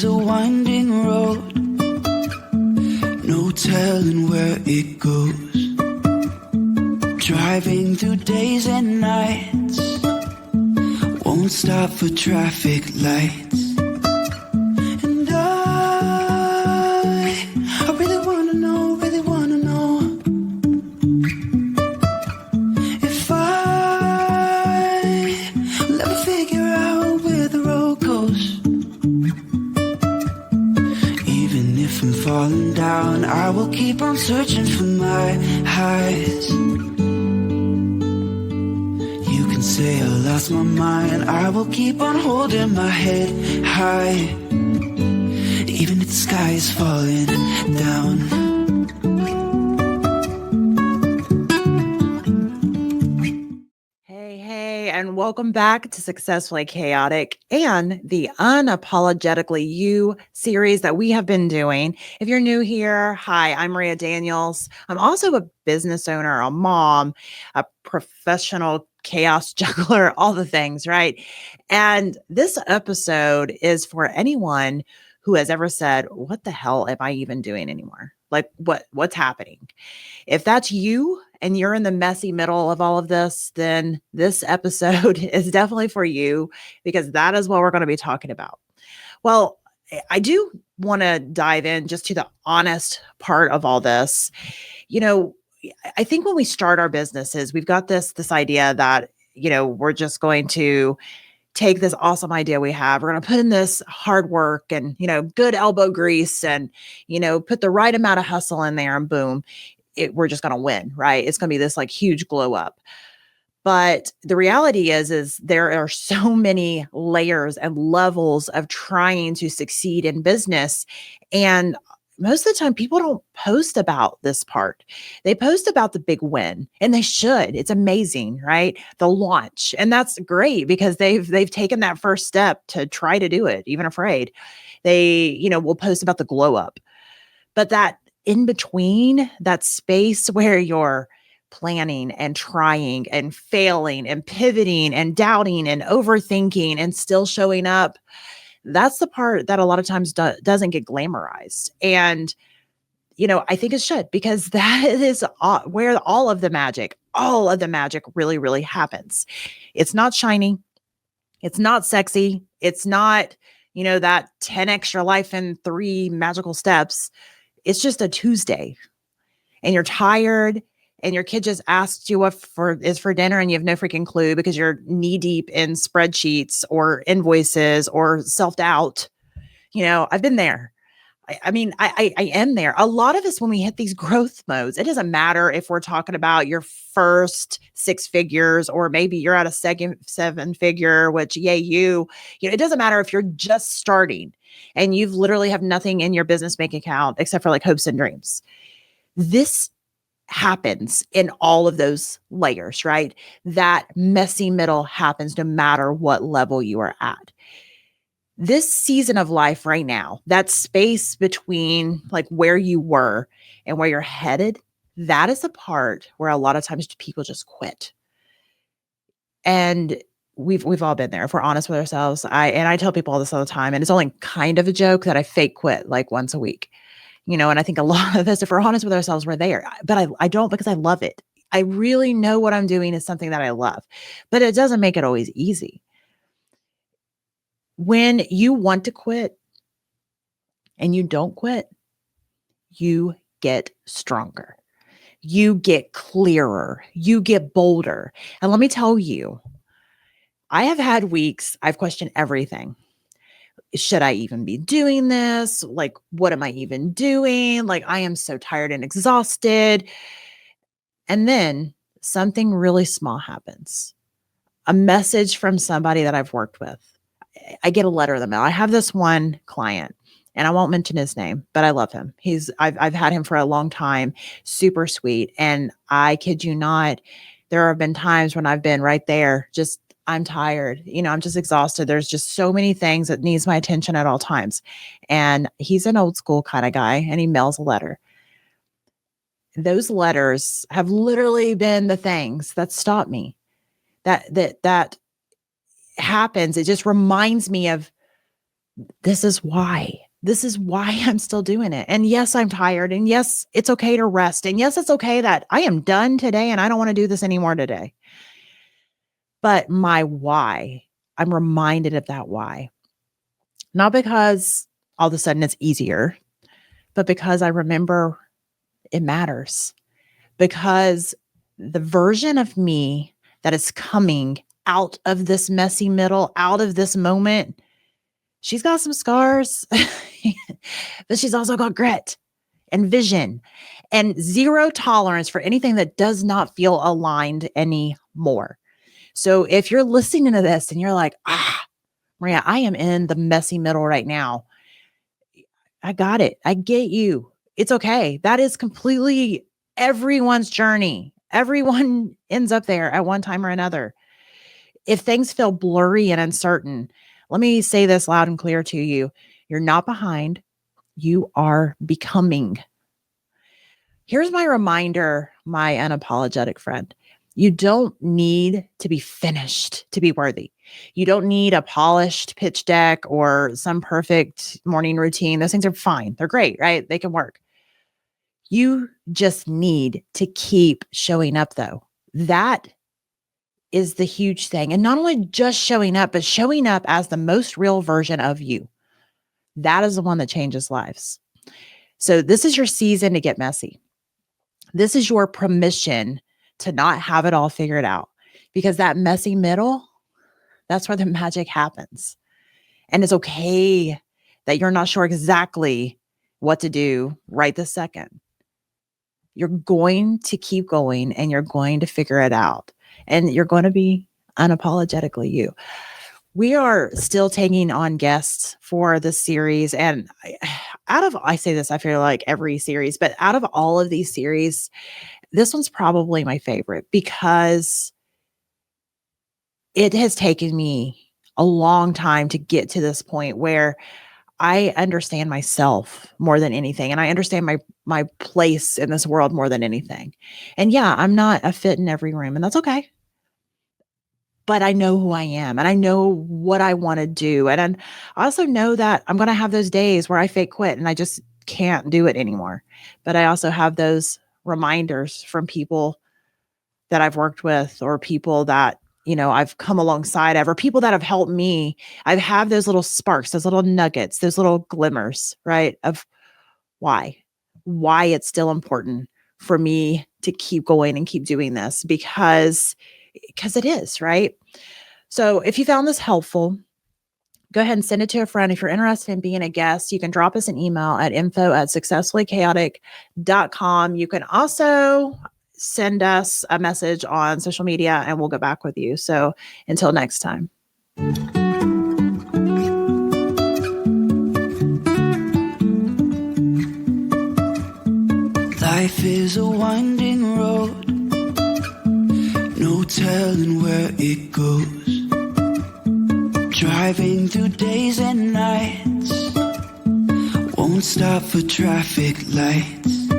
is a winding road, no telling where it goes. Driving through days and nights, won't stop for traffic lights. And I really wanna know if I'll ever figure out where the road goes. Even if I'm falling down, I will keep on searching for my highs. You can say I lost my mind, I will keep on holding my head high, even if the sky is falling down. Hey, and welcome back to Successfully Chaotic and the Unapologetically You series that we have been doing. If you're new here, hi, I'm Maria Daniels. I'm also a business owner, a mom, a professional chaos juggler, all the things, right? And this episode is for anyone who has ever said, what the hell am I even doing anymore? Like what's happening? If that's you and you're in the messy middle of all of this, then this episode is definitely for you, because that is what we're going to be talking about. Well, I do want to dive in just to the honest part of all this. You know, I think when we start our businesses, we've got this idea that, we're just going to take this awesome idea we have. We're going to put in this hard work and, good elbow grease and, put the right amount of hustle in there and boom, we're just going to win, right? It's going to be this like huge glow up. But the reality is there are so many layers and levels of trying to succeed in business. And most of the time people don't post about this part. They post about the big win, and they should. It's amazing, right? The launch. And that's great because they've taken that first step to try to do it, even afraid. They, will post about the glow up. But that in between, that space where you're planning and trying and failing and pivoting and doubting and overthinking and still showing up, that's the part that a lot of times doesn't get glamorized. And, I think it should, because that is where all of the magic really, really happens. It's not shiny. It's not sexy. It's not, that 10 extra life in 3 magical steps. It's just a Tuesday and you're tired and your kid just asked you what is for dinner and you have no freaking clue because you're knee deep in spreadsheets or invoices or self-doubt. I've been there. I am there. A lot of us, when we hit these growth modes, it doesn't matter if we're talking about your first 6 figures or maybe you're at a second 7 figure, which yay you, it doesn't matter if you're just starting and you've literally have nothing in your business bank account except for like hopes and dreams. This happens in all of those layers, right? That messy middle happens no matter what level you are at. This season of life right now, that space between like where you were and where you're headed, that is the part where a lot of times people just quit. And we've all been there. If we're honest with ourselves, I tell people all this all the time, and it's only kind of a joke that I fake quit like once a week, and I think a lot of us, if we're honest with ourselves, we're there, but I don't, because I love it. I really know what I'm doing is something that I love, but it doesn't make it always easy. When you want to quit and you don't quit, you get stronger. You get clearer. You get bolder. And let me tell you, I have had weeks I've questioned everything. Should I even be doing this? Like, what am I even doing? Like, I am so tired and exhausted. And then something really small happens. A message from somebody that I've worked with. I get a letter in the mail. I have this one client, and I won't mention his name, but I love him. I've had him for a long time, super sweet. And I kid you not, there have been times when I've been right there, just I'm tired. I'm just exhausted. There's just so many things that needs my attention at all times. And he's an old school kind of guy, and he mails a letter. Those letters have literally been the things that stop me. That happens. It just reminds me of this is why. This is why I'm still doing it. And yes, I'm tired. And yes, it's okay to rest. And yes, it's okay that I am done today and I don't want to do this anymore today. But my why, I'm reminded of that why. Not because all of a sudden it's easier, but because I remember it matters. Because the version of me that is coming out of this messy middle, out of this moment, she's got some scars, but she's also got grit and vision and zero tolerance for anything that does not feel aligned anymore. So if you're listening to this and you're like, Maria, I am in the messy middle right now. I got it. I get you. It's okay. That is completely everyone's journey. Everyone ends up there at one time or another. If things feel blurry and uncertain, let me say this loud and clear to you. You're not behind. You are becoming. Here's my reminder, my unapologetic friend. You don't need to be finished to be worthy. You don't need a polished pitch deck or some perfect morning routine. Those things are fine. They're great, right? They can work. You just need to keep showing up, though. That is the huge thing. And not only just showing up, but showing up as the most real version of you. That is the one that changes lives. So this is your season to get messy. This is your permission to not have it all figured out, because that messy middle, that's where the magic happens. And it's okay that you're not sure exactly what to do right this second. You're going to keep going and you're going to figure it out. And you're going to be unapologetically you. We are still taking on guests for this series. And I say this, I feel like every series, but out of all of these series, this one's probably my favorite because it has taken me a long time to get to this point where I understand myself more than anything. And I understand my place in this world more than anything. And yeah, I'm not a fit in every room, and that's okay. But I know who I am and I know what I want to do. And I also know that I'm going to have those days where I fake quit and I just can't do it anymore. But I also have those reminders from people that I've worked with or people that, I've come alongside of, or people that have helped me. I have those little sparks, those little nuggets, those little glimmers, right? Of why it's still important for me to keep going and keep doing this because it is, right? So if you found this helpful, go ahead and send it to a friend. If you're interested in being a guest, you can drop us an email at info@successfullychaotic.com. You can also send us a message on social media and we'll get back with you. So until next time. Life is a winding road, no telling where it goes. Driving through days and nights, won't stop for traffic lights.